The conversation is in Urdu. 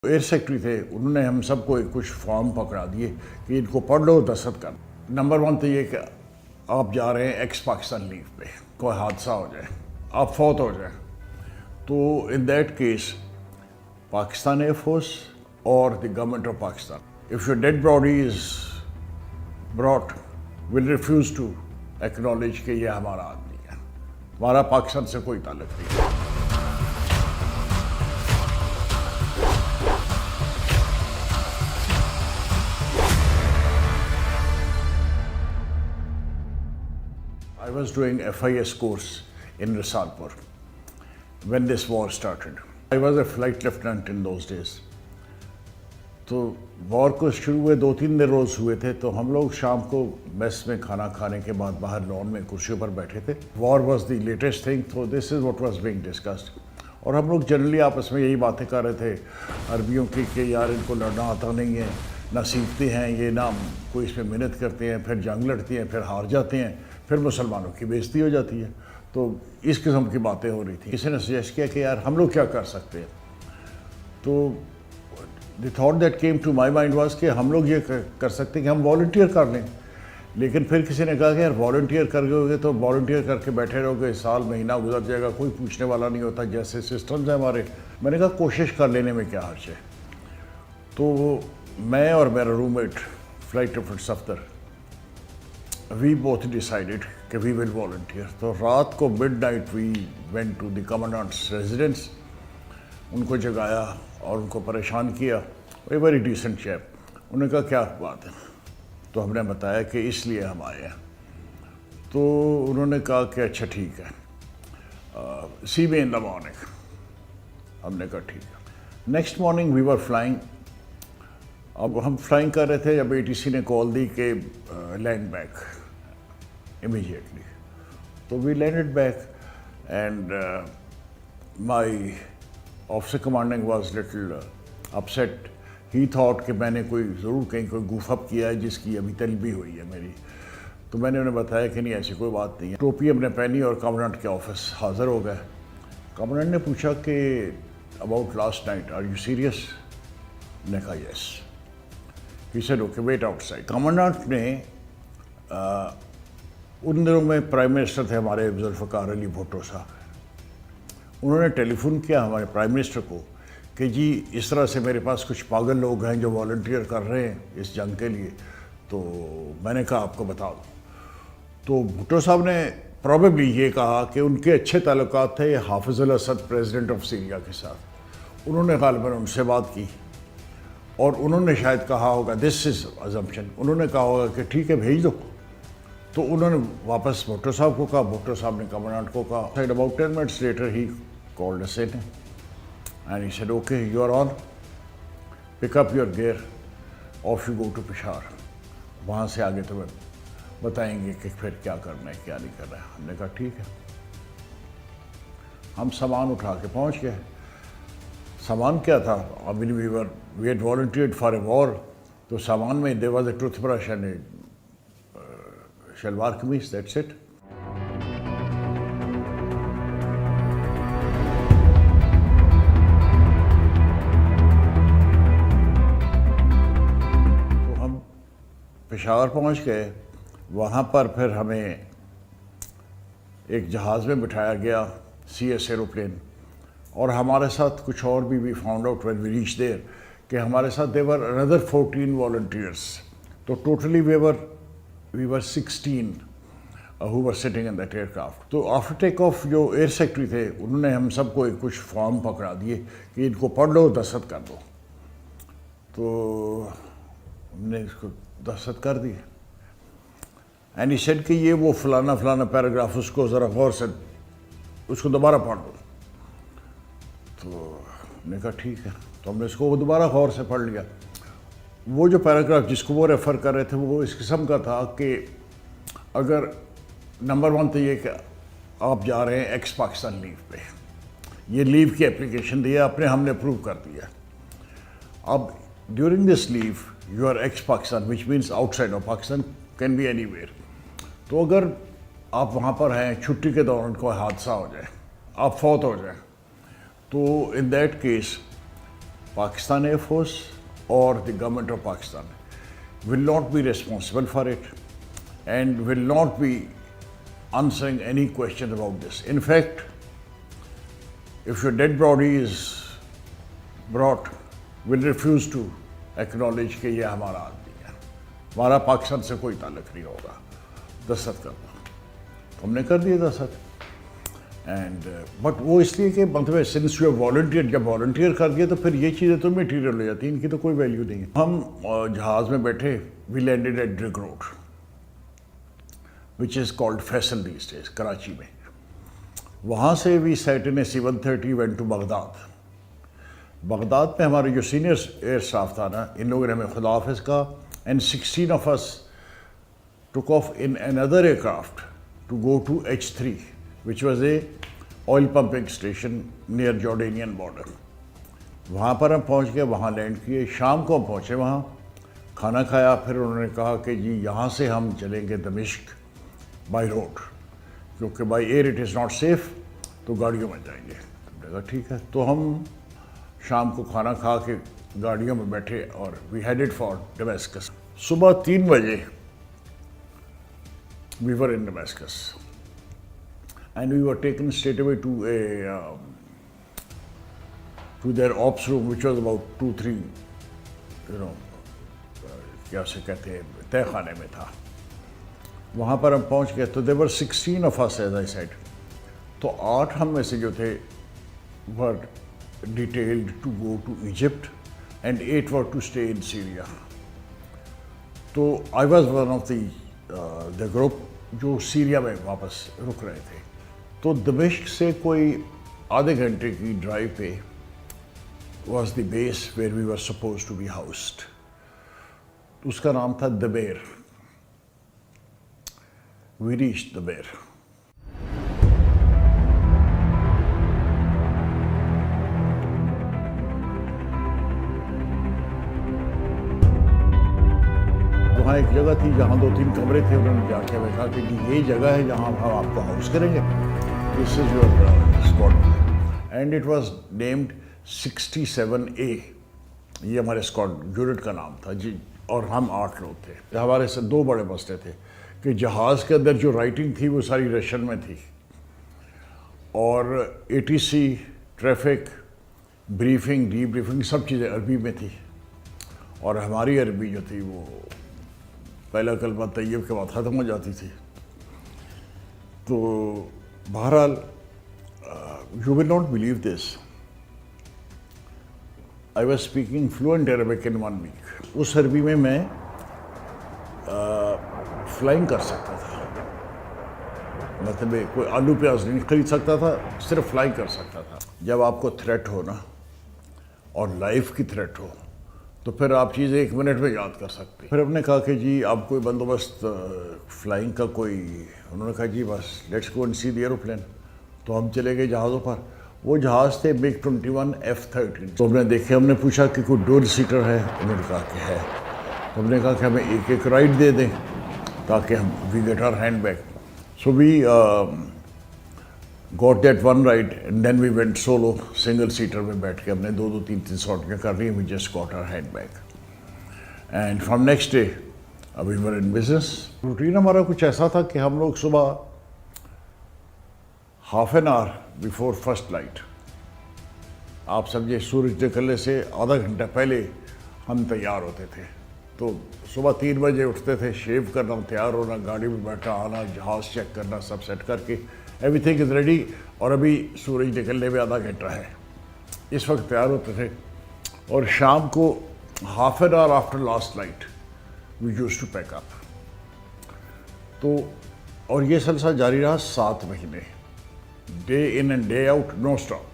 ایئر سیکٹری تھے، انہوں نے ہم سب کو کچھ فارم پکڑا دیے کہ ان کو پڑھ لو، دستخط کر. نمبر 1 تو یہ کہ آپ جا رہے ہیں ایکس پاکستان لیو پہ، کوئی حادثہ ہو جائے، آپ فوت ہو جائیں، تو in that case Pakistan air force اور the government of Pakistan, if your dead body is brought, will refuse to acknowledge کہ یہ ہمارا آدمی ہے، ہمارا پاکستان سے کوئی تعلق نہیں ہے. I was doing FIS course in Risalpur when this war started. I was a flight lieutenant in those days. تو وار کو شروع ہوئے 2-3 دن روز ہوئے تھے، تو ہم لوگ شام کو میس میں کھانا کھانے کے بعد باہر لان میں کرسیوں پر بیٹھے تھے. War was the latest thing, تو this is what was being discussed. اور ہم لوگ جنرلی آپس میں یہی باتیں کر رہے تھے عربیوں کی کہ یار ان کو لڑنا آتا نہیں ہے، نہ سیکھتے ہیں، یہ نہ کوئی اس میں محنت کرتے ہیں، پھر جنگ لڑتے ہیں، پھر ہار جاتے ہیں، پھر مسلمانوں کی بےزتی ہو جاتی ہے. تو اس قسم کی باتیں ہو رہی تھیں. کسی نے سجیسٹ کیا کہ یار ہم لوگ کیا کر سکتے ہیں. تو the thought that came to my mind was کہ ہم لوگ یہ کر سکتے ہیں کہ ہم والنٹیئر کر لیں. لیکن پھر کسی نے کہا کہ یار والنٹیئر کر گے تو والنٹیئر کر کے بیٹھے رہو گے، سال مہینہ گزر جائے گا، کوئی پوچھنے والا نہیں ہوتا جیسے سسٹمز ہیں ہمارے. میں نے کہا کوشش کر لینے میں کیا حرج ہے. تو میں اور میرا roommate flight lieutenant Safdar, we both decided کہ وی ول والنٹیئر. تو رات کو midnight we went to the commandant's residence, ان کو جگایا اور ان کو پریشان کیا. A very decent chap. انہوں نے کہا کیا بات ہے، تو ہم نے بتایا کہ اس لیے ہم آئے ہیں. تو انہوں نے کہا کہ اچھا ٹھیک ہے، سی می ان دا مارننگ. ہم نے کہا ٹھیک ہے. Next morning we were flying. اب ہم فلائنگ کر رہے تھے جب ATC نے کال دی کہ لینڈ بیک امیجیٹلی. تو we landed back and my officer commanding was little upset. He thought کہ میں نے کوئی ضرور کہیں کوئی گوف اپ کیا ہے جس کی ابھی طلبی ہوئی ہے میری. تو میں نے انہیں بتایا کہ نہیں ایسی کوئی بات نہیں ہے. ٹوپی ہم نے پہنی اور کمانڈنٹ کے آفس حاضر ہو گئے. کمانڈنٹ نے پوچھا کہ about last night are you serious? نے کہا yes. He said okay wait outside. Commandant نے ان دنوں میں پرائم منسٹر تھے ہمارے ذوالفقار علی بھٹو صاحب. انہوں نے ٹیلی فون کیا ہمارے پرائم منسٹر کو کہ جی اس طرح سے میرے پاس کچھ پاگل لوگ ہیں جو والنٹیئر کر رہے ہیں اس جنگ کے لیے. تو میں نے کہا آپ کو بتا دوں. تو بھٹو صاحب نے پروبیبلی یہ کہا کہ ان کے اچھے تعلقات تھے حافظ الاسد پریزیڈنٹ آف سیریا کے ساتھ. انہوں نے غالباً ان سے بات کی اور انہوں نے شاید کہا ہوگا دس از ازمپشن، انہوں نے کہا ہوگا کہ ٹھیک ہے بھیج دو. تو انہوں نے واپس بھٹو صاحب کو کہا، بھٹو صاحب نے کمانڈنٹ کو کہا. About 10 minutes later he called us in and he said okay you are on, pick up your gear, off you go to Peshawar. وہاں سے آگے تمہیں بتائیں گے کہ پھر کیا کرنا ہے کیا نہیں کرنا ہے. ہم نے کہا ٹھیک ہے. ہم سامان اٹھا کے پہنچ گئے. سامان کیا تھا؟ I mean we had volunteered for a war. تو سامان میں there was a toothbrush and a shalwar kameez, that's it. تو ہم پشاور پہنچ گئے. وہاں پر پھر ہمیں ایک جہاز میں بٹھایا گیا، CS ایروپلین. اور ہمارے ساتھ کچھ اور بھی found out when we reach there کہ ہمارے ساتھ دے ور another 14 volunteers. تو totally we were 16 who were sitting in that aircraft. تو آفٹر ٹیک آف جو ایئر سیکٹری تھے انہوں نے ہم سب کو کچھ فارم پکڑا دیے کہ ان کو پڑھ لو، دستخط کر دو. تو ہم نے اس کو دستخط کر دیے. اینڈ ہی سیڈ کہ یہ وہ فلانا فلانا پیراگراف اس کو ذرا غور سے اس کو دوبارہ پڑھ دو. تو ہم نے کہا ٹھیک ہے. تو ہم نے اس کو دوبارہ غور سے پڑھ لیا. وہ جو پیراگراف جس کو وہ ریفر کر رہے تھے وہ اس قسم کا تھا کہ اگر نمبر 1 تو یہ کہ آپ جا رہے ہیں ایکس پاکستان لیو پہ، یہ لیو کی اپلیکیشن دی ہے آپ نے، ہم نے اپروو کر دیا. اب during this leave you are ex Pakistan which means آؤٹ سائڈ of Pakistan, can be any. تو اگر آپ وہاں پر ہیں چھٹی کے دوران کوئی حادثہ ہو جائے، آپ فوت ہو جائیں، تو in that case Pakistan Air Force or the government of Pakistan will not be responsible for it and will not be answering any question about this. In fact, if your dead body is brought, will refuse to acknowledge کہ یہ ہمارا آدمی ہے, ہمارا پاکستان سے کوئی تعلق نہیں ہوگا, دستخط کرنا. تو ہم نے کر دیا دستخط. اینڈ بٹ وہ اس لیے کہ مطلب سنس یو والنٹیئر, جب والنٹیئر کر دیا تو پھر یہ چیزیں تو میٹیریل ہو جاتی ہیں, ان کی تو کوئی ویلیو نہیں ہے. ہم جہاز میں بیٹھے, we landed at Drigh road which is called Faisal these days, Karachi میں. وہاں سے we sat in a C-130 went to Baghdad. Baghdad میں ہمارے جو سینئر ایئر اسٹاف تھا نا, ان لوگوں نے ہمیں خدا حافظ کا, and 16 of us took off in another aircraft to go to H3, which was a oil pumping station near Jordanian border. وہاں پر ہم پہنچ گئے, وہاں لینڈ کیے. شام کو ہم پہنچے, وہاں کھانا کھایا. پھر انہوں نے کہا کہ جی یہاں سے ہم چلیں گے دمشق بائی روڈ, کیونکہ by air it is not safe, تو گاڑیوں میں جائیں گے. تو کہا ٹھیک ہے. تو ہم شام کو کھانا کھا کے گاڑیوں میں بیٹھے اور وی ہیڈڈ فار ڈمیسکس. صبح 3 بجے we were in Damascus and we were taken straight away to their ops room, which was about 2-3 کیا اسے کہتے ہیں, تہہ خانے میں تھا. وہاں پر ہم پہنچ گئے تو there were 16 of us as I said. تو 8 ہم میں سے جو تھے were detailed to go to Egypt and 8 were to stay in Syria. تو I was one of the group جو سیریا میں واپس رک رہے تھے. تو دمشق سے کوئی آدھے گھنٹے کی ڈرائیو پہ was the base where we were supposed to be housed. اس کا نام تھا دبیر. We reached دبیر. وہاں ایک جگہ تھی جہاں 2-3 کمرے تھے. انہوں نے جا کے ہمیں کہا کہ جی یہ جگہ ہے جہاں ہم آپ کو ہاؤس کریں گے, this is your squad. And it was named 67A. یہ ہمارے اسکواڈ یونٹ کا نام تھا جی. اور ہم 8 لوگ تھے. ہمارے سے 2 بڑے مسئلے تھے کہ جہاز کے اندر جو رائٹنگ تھی وہ ساری رشین میں تھی, اور ATC, traffic, briefing, debriefing سب چیزیں عربی میں تھی, اور ہماری عربی جو تھی وہ پہلا کلمہ طیب کے بعد ختم ہو جاتی تھی. تو بہرحال you will not believe this, I was speaking fluent Arabic in 1 week. اس عربی میں فلائنگ کر سکتا تھا, مطلب کوئی آلو پیاز نہیں خرید سکتا تھا, صرف فلائنگ کر سکتا تھا. جب آپ کو تھریٹ ہو نا, اور لائف کی تھریٹ ہو, تو پھر آپ چیزیں 1 منٹ میں یاد کر سکتے. پھر ہم نے کہا کہ جی آپ کوئی بندوبست فلائنگ کا کوئی, انہوں نے کہا جی بس let's go and see the aeroplane. تو ہم چلے گئے جہازوں پر. وہ جہاز تھے MiG-21 F-13. تو ہم نے دیکھے, ہم نے پوچھا کہ کوئی ڈول سیٹر ہے, انہوں نے کہا کہ ہے. تو ہم نے کہا کہ ہمیں ایک رائڈ دے دیں تاکہ ہم we get our hand bag. So we got that 1 ride and then we went solo, single seater میں بیٹھ کے ہم نے 2-3 سوٹیاں کر لی. We just got our hand back and from next day we were in business. Routine ہمارا کچھ ایسا تھا کہ ہم لوگ صبح half an hour before first light, آپ سمجھے سورج نکلنے سے آدھا گھنٹہ پہلے ہم تیار ہوتے تھے. تو صبح 3 بجے اٹھتے تھے, شیو کرنا, تیار ہونا, گاڑی میں بیٹھنا, آنا, جہاز چیک کرنا, سب سیٹ کر کے ایوری تھنگ از ریڈی. اور ابھی سورج نکلنے میں آدھا گھنٹہ ہے, اس وقت تیار ہوتے تھے. اور شام کو half an hour after last light we used to pack up. تو اور یہ سلسلہ جاری رہا 7 مہینے, day in and day out, no stop.